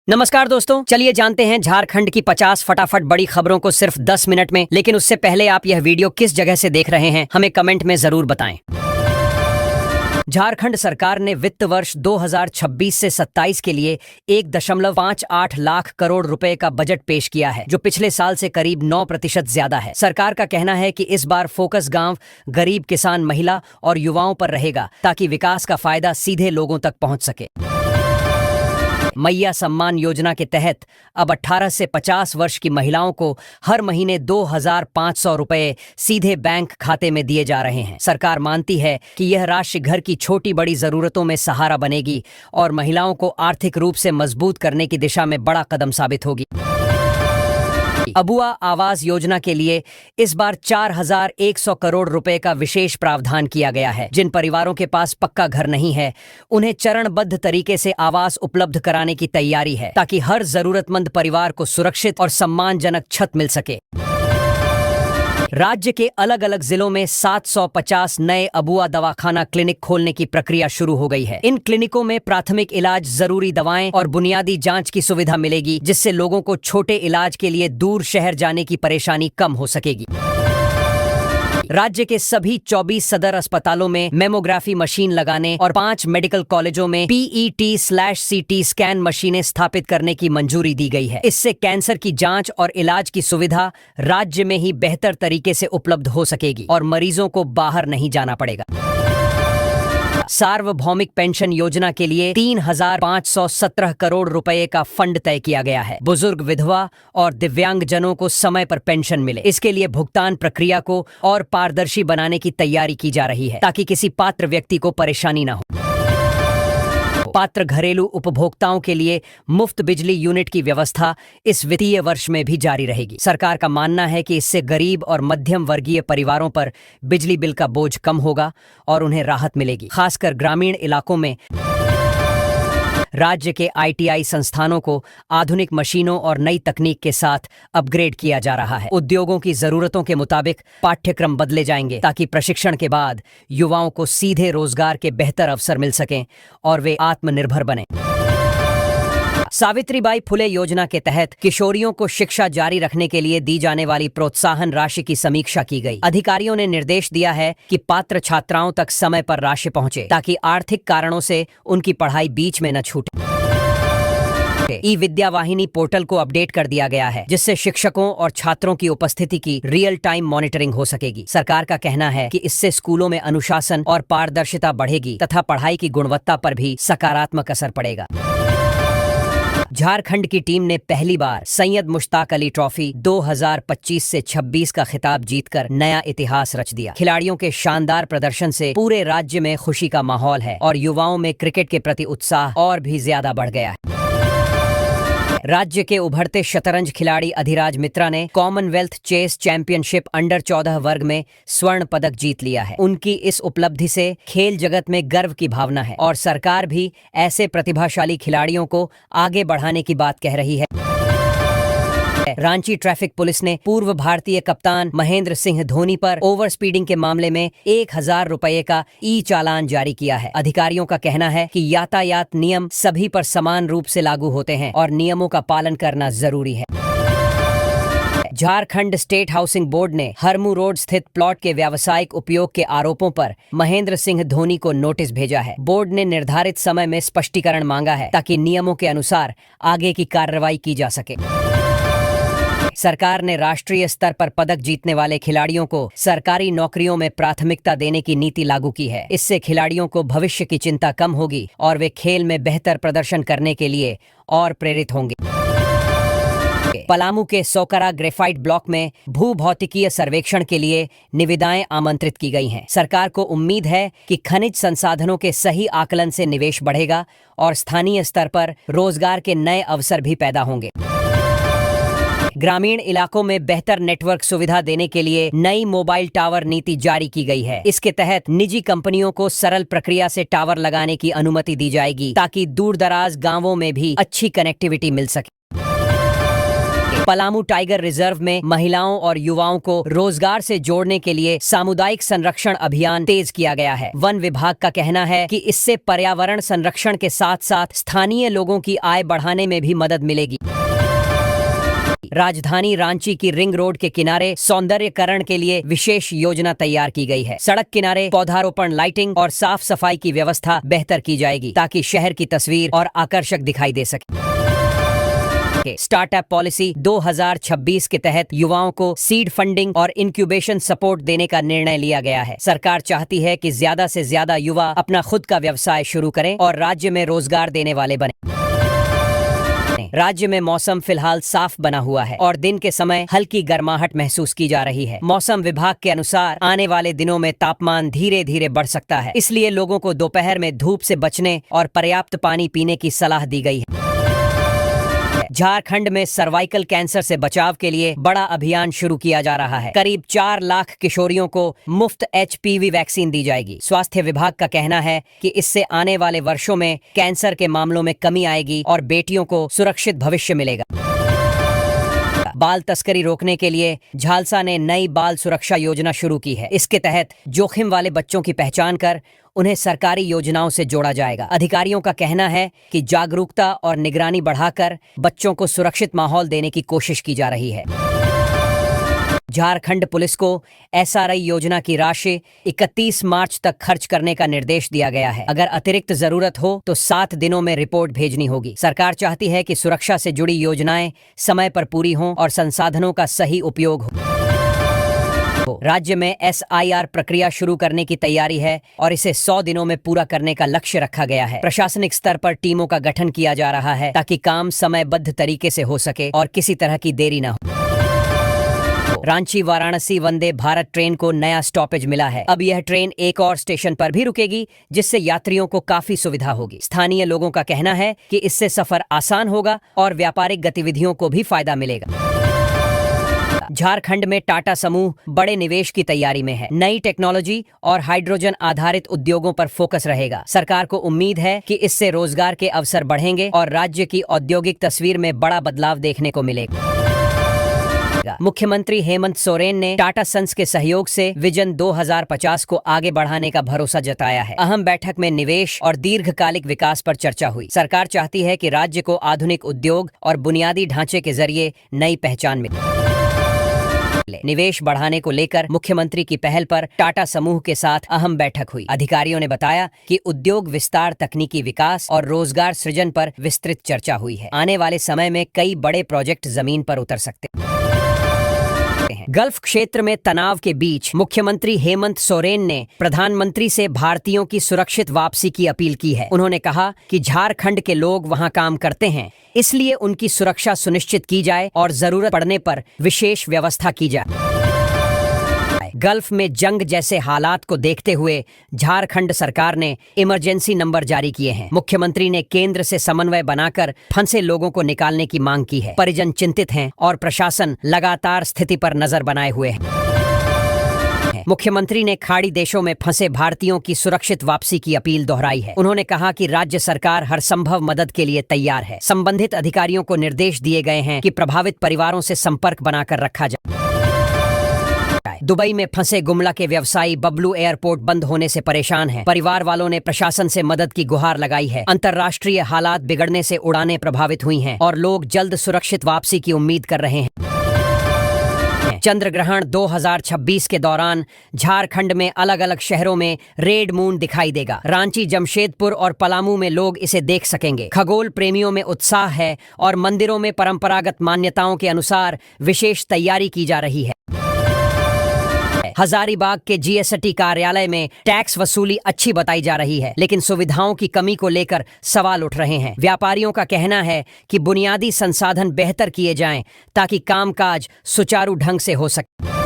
नमस्कार दोस्तों, चलिए जानते हैं झारखंड की 50 फटाफट बड़ी खबरों को सिर्फ 10 मिनट में। लेकिन उससे पहले आप यह वीडियो किस जगह से देख रहे हैं हमें कमेंट में जरूर बताएं। झारखंड सरकार ने वित्त वर्ष 2026 से 27 के लिए 1.58 लाख करोड़ रुपए का बजट पेश किया है, जो पिछले साल से करीब 9% ज्यादा है। सरकार का कहना है कि इस बार फोकस गांव, गरीब किसान, महिला और युवाओं पर रहेगा ताकि विकास का फायदा सीधे लोगों तक पहुंच सके। मैया सम्मान योजना के तहत अब 18 से 50 वर्ष की महिलाओं को हर महीने 2,500 रुपए सीधे बैंक खाते में दिए जा रहे हैं। सरकार मानती है कि यह राशि घर की छोटी बड़ी जरूरतों में सहारा बनेगी और महिलाओं को आर्थिक रूप से मजबूत करने की दिशा में बड़ा कदम साबित होगी। अबुआ आवास योजना के लिए इस बार 4,100 करोड़ रुपए का विशेष प्रावधान किया गया है। जिन परिवारों के पास पक्का घर नहीं है, उन्हें चरणबद्ध तरीके से आवास उपलब्ध कराने की तैयारी है ताकि हर जरूरतमंद परिवार को सुरक्षित और सम्मानजनक छत मिल सके। राज्य के अलग अलग जिलों में 750 नए अबुआ दवाखाना क्लिनिक खोलने की प्रक्रिया शुरू हो गई है। इन क्लिनिकों में प्राथमिक इलाज, जरूरी दवाएं और बुनियादी जांच की सुविधा मिलेगी, जिससे लोगों को छोटे इलाज के लिए दूर शहर जाने की परेशानी कम हो सकेगी। राज्य के सभी 24 सदर अस्पतालों में मेमोग्राफी मशीन लगाने और 5 मेडिकल कॉलेजों में PET/CT स्कैन मशीनें स्थापित करने की मंजूरी दी गई है। इससे कैंसर की जांच और इलाज की सुविधा राज्य में ही बेहतर तरीके से उपलब्ध हो सकेगी और मरीजों को बाहर नहीं जाना पड़ेगा। सार्वभौमिक पेंशन योजना के लिए 3,517 करोड़ रुपए का फंड तय किया गया है। बुजुर्ग, विधवा और दिव्यांगजनों को समय पर पेंशन मिले, इसके लिए भुगतान प्रक्रिया को और पारदर्शी बनाने की तैयारी की जा रही है ताकि किसी पात्र व्यक्ति को परेशानी न हो। पात्र घरेलू उपभोक्ताओं के लिए मुफ्त बिजली यूनिट की व्यवस्था इस वित्तीय वर्ष में भी जारी रहेगी। सरकार का मानना है कि इससे गरीब और मध्यम वर्गीय परिवारों पर बिजली बिल का बोझ कम होगा और उन्हें राहत मिलेगी। खासकर ग्रामीण इलाकों में राज्य के ITI संस्थानों को आधुनिक मशीनों और नई तकनीक के साथ अपग्रेड किया जा रहा है। उद्योगों की जरूरतों के मुताबिक पाठ्यक्रम बदले जाएंगे ताकि प्रशिक्षण के बाद युवाओं को सीधे रोजगार के बेहतर अवसर मिल सकें और वे आत्मनिर्भर बनें। सावित्रीबाई फुले योजना के तहत किशोरियों को शिक्षा जारी रखने के लिए दी जाने वाली प्रोत्साहन राशि की समीक्षा की गई। अधिकारियों ने निर्देश दिया है कि पात्र छात्राओं तक समय पर राशि पहुंचे ताकि आर्थिक कारणों से उनकी पढ़ाई बीच में न छूटे। ई-विद्या वाहिनी पोर्टल को अपडेट कर दिया गया है, जिससे शिक्षकों और छात्रों की उपस्थिति की रियल टाइम मॉनिटरिंग हो सकेगी। सरकार का कहना है कि इससे स्कूलों में अनुशासन और पारदर्शिता बढ़ेगी तथा पढ़ाई की गुणवत्ता पर भी सकारात्मक असर पड़ेगा। झारखंड की टीम ने पहली बार सैयद मुश्ताक अली ट्रॉफी 2025 से 26 का खिताब जीतकर नया इतिहास रच दिया। खिलाड़ियों के शानदार प्रदर्शन से पूरे राज्य में खुशी का माहौल है और युवाओं में क्रिकेट के प्रति उत्साह और भी ज्यादा बढ़ गया है। राज्य के उभरते शतरंज खिलाड़ी अधिराज मित्रा ने कॉमनवेल्थ चेस चैंपियनशिप अंडर 14 वर्ग में स्वर्ण पदक जीत लिया है। उनकी इस उपलब्धि से खेल जगत में गर्व की भावना है और सरकार भी ऐसे प्रतिभाशाली खिलाड़ियों को आगे बढ़ाने की बात कह रही है। रांची ट्रैफिक पुलिस ने पूर्व भारतीय कप्तान महेंद्र सिंह धोनी पर ओवर स्पीडिंग के मामले में 1,000 रुपए का चालान जारी किया है। अधिकारियों का कहना है कि यातायात नियम सभी पर समान रूप से लागू होते हैं और नियमों का पालन करना जरूरी है। झारखंड स्टेट हाउसिंग बोर्ड ने हरमू रोड स्थित प्लॉट के व्यावसायिक उपयोग के आरोपों पर महेंद्र सिंह धोनी को नोटिस भेजा है। बोर्ड ने निर्धारित समय में स्पष्टीकरण मांगा है ताकि नियमों के अनुसार आगे की कार्रवाई की जा सके। सरकार ने राष्ट्रीय स्तर पर पदक जीतने वाले खिलाड़ियों को सरकारी नौकरियों में प्राथमिकता देने की नीति लागू की है। इससे खिलाड़ियों को भविष्य की चिंता कम होगी और वे खेल में बेहतर प्रदर्शन करने के लिए और प्रेरित होंगे। पलामू के सोकरा ग्रेफाइट ब्लॉक में भूभौतिकीय सर्वेक्षण के लिए निविदाएं आमंत्रित की गई हैं। सरकार को उम्मीद है कि खनिज संसाधनों के सही आकलन से निवेश बढ़ेगा और स्थानीय स्तर पर रोजगार के नए अवसर भी पैदा होंगे। ग्रामीण इलाकों में बेहतर नेटवर्क सुविधा देने के लिए नई मोबाइल टावर नीति जारी की गई है। इसके तहत निजी कंपनियों को सरल प्रक्रिया से टावर लगाने की अनुमति दी जाएगी ताकि दूर दराज गांवों में भी अच्छी कनेक्टिविटी मिल सके। पलामू टाइगर रिजर्व में महिलाओं और युवाओं को रोजगार से जोड़ने के लिए सामुदायिक संरक्षण अभियान तेज किया गया है। वन विभाग का कहना है कि इससे पर्यावरण संरक्षण के साथ साथ स्थानीय लोगों की आय बढ़ाने में भी मदद मिलेगी। राजधानी रांची की रिंग रोड के किनारे सौंदर्यकरण के लिए विशेष योजना तैयार की गई है। सड़क किनारे पौधारोपण, लाइटिंग और साफ सफाई की व्यवस्था बेहतर की जाएगी ताकि शहर की तस्वीर और आकर्षक दिखाई दे सके। स्टार्टअप पॉलिसी 2026 के तहत युवाओं को सीड फंडिंग और इंक्यूबेशन सपोर्ट देने का निर्णय लिया गया है। सरकार चाहती है कि ज्यादा से ज्यादा युवा अपना खुद का व्यवसाय शुरू करें और राज्य में रोजगार देने वाले बने। राज्य में मौसम फिलहाल साफ बना हुआ है और दिन के समय हल्की गर्माहट महसूस की जा रही है। मौसम विभाग के अनुसार आने वाले दिनों में तापमान धीरे धीरे बढ़ सकता है, इसलिए लोगों को दोपहर में धूप से बचने और पर्याप्त पानी पीने की सलाह दी गई है। झारखंड में सर्वाइकल कैंसर से बचाव के लिए बड़ा अभियान शुरू किया जा रहा है। करीब 4 लाख किशोरियों को मुफ्त HPV वैक्सीन दी जाएगी। स्वास्थ्य विभाग का कहना है कि इससे आने वाले वर्षों में कैंसर के मामलों में कमी आएगी और बेटियों को सुरक्षित भविष्य मिलेगा। बाल तस्करी रोकने के लिए झालसा ने नई बाल सुरक्षा योजना शुरू की है। इसके तहत जोखिम वाले बच्चों की पहचान कर उन्हें सरकारी योजनाओं से जोड़ा जाएगा। अधिकारियों का कहना है कि जागरूकता और निगरानी बढ़ाकर बच्चों को सुरक्षित माहौल देने की कोशिश की जा रही है। झारखंड पुलिस को SRI योजना की राशि 31 मार्च तक खर्च करने का निर्देश दिया गया है। अगर अतिरिक्त जरूरत हो तो 7 दिनों में रिपोर्ट भेजनी होगी। सरकार चाहती है कि सुरक्षा से जुड़ी योजनाएं समय पर पूरी हों और संसाधनों का सही उपयोग हो। राज्य में SIR प्रक्रिया शुरू करने की तैयारी है और इसे 100 दिनों में पूरा करने का लक्ष्य रखा गया है। प्रशासनिक स्तर पर टीमों का गठन किया जा रहा है ताकि काम समयबद्ध तरीके से हो सके और किसी तरह की देरी न हो। रांची वाराणसी वंदे भारत ट्रेन को नया स्टॉपेज मिला है। अब यह ट्रेन एक और स्टेशन पर भी रुकेगी, जिससे यात्रियों को काफी सुविधा होगी। स्थानीय लोगों का कहना है कि इससे सफर आसान होगा और व्यापारिक गतिविधियों को भी फायदा मिलेगा। झारखंड में टाटा समूह बड़े निवेश की तैयारी में है। नई टेक्नोलॉजी और हाइड्रोजन आधारित उद्योगों पर फोकस रहेगा। सरकार को उम्मीद है कि इससे रोजगार के अवसर बढ़ेंगे और राज्य की औद्योगिक तस्वीर में बड़ा बदलाव देखने को मिलेगा। मुख्यमंत्री हेमंत सोरेन ने टाटा सन्स के सहयोग से विजन 2050 को आगे बढ़ाने का भरोसा जताया है। अहम बैठक में निवेश और दीर्घकालिक विकास पर चर्चा हुई। सरकार चाहती है कि राज्य को आधुनिक उद्योग और बुनियादी ढांचे के जरिए नई पहचान मिले। निवेश बढ़ाने को लेकर मुख्यमंत्री की पहल पर टाटा समूह के साथ अहम बैठक हुई। अधिकारियों ने बताया कि उद्योग विस्तार, तकनीकी विकास और रोजगार सृजन पर विस्तृत चर्चा हुई है। आने वाले समय में कई बड़े प्रोजेक्ट जमीन पर उतर सकते हैं। गल्फ क्षेत्र में तनाव के बीच मुख्यमंत्री हेमंत सोरेन ने प्रधानमंत्री से भारतीयों की सुरक्षित वापसी की अपील की है। उन्होंने कहा कि झारखंड के लोग वहां काम करते हैं, इसलिए उनकी सुरक्षा सुनिश्चित की जाए और जरूरत पड़ने पर विशेष व्यवस्था की जाए। गल्फ में जंग जैसे हालात को देखते हुए झारखंड सरकार ने इमरजेंसी नंबर जारी किए हैं। मुख्यमंत्री ने केंद्र से समन्वय बनाकर फंसे लोगों को निकालने की मांग की है। परिजन चिंतित हैं और प्रशासन लगातार स्थिति पर नजर बनाए हुए है। मुख्यमंत्री ने खाड़ी देशों में फंसे भारतीयों की सुरक्षित वापसी की अपील दोहराई है। उन्होंने कहा कि राज्य सरकार हर संभव मदद के लिए तैयार है। संबंधित अधिकारियों को निर्देश दिए गए हैं कि प्रभावित परिवारों से संपर्क बनाकर रखा जाए। दुबई में फंसे गुमला के व्यवसायी बबलू एयरपोर्ट बंद होने से परेशान हैं। परिवार वालों ने प्रशासन से मदद की गुहार लगाई है। अंतर्राष्ट्रीय हालात बिगड़ने से उड़ानें प्रभावित हुई हैं और लोग जल्द सुरक्षित वापसी की उम्मीद कर रहे हैं। चंद्र ग्रहण 2026 के दौरान झारखंड में अलग अलग शहरों में रेड मून दिखाई देगा। रांची, जमशेदपुर और पलामू में लोग इसे देख सकेंगे। खगोल प्रेमियों में उत्साह है और मंदिरों में परंपरागत मान्यताओं के अनुसार विशेष तैयारी की जा रही है। हजारीबाग के GST कार्यालय में टैक्स वसूली अच्छी बताई जा रही है, लेकिन सुविधाओं की कमी को लेकर सवाल उठ रहे हैं। व्यापारियों का कहना है कि बुनियादी संसाधन बेहतर किए जाएं ताकि कामकाज सुचारू ढंग से हो सके।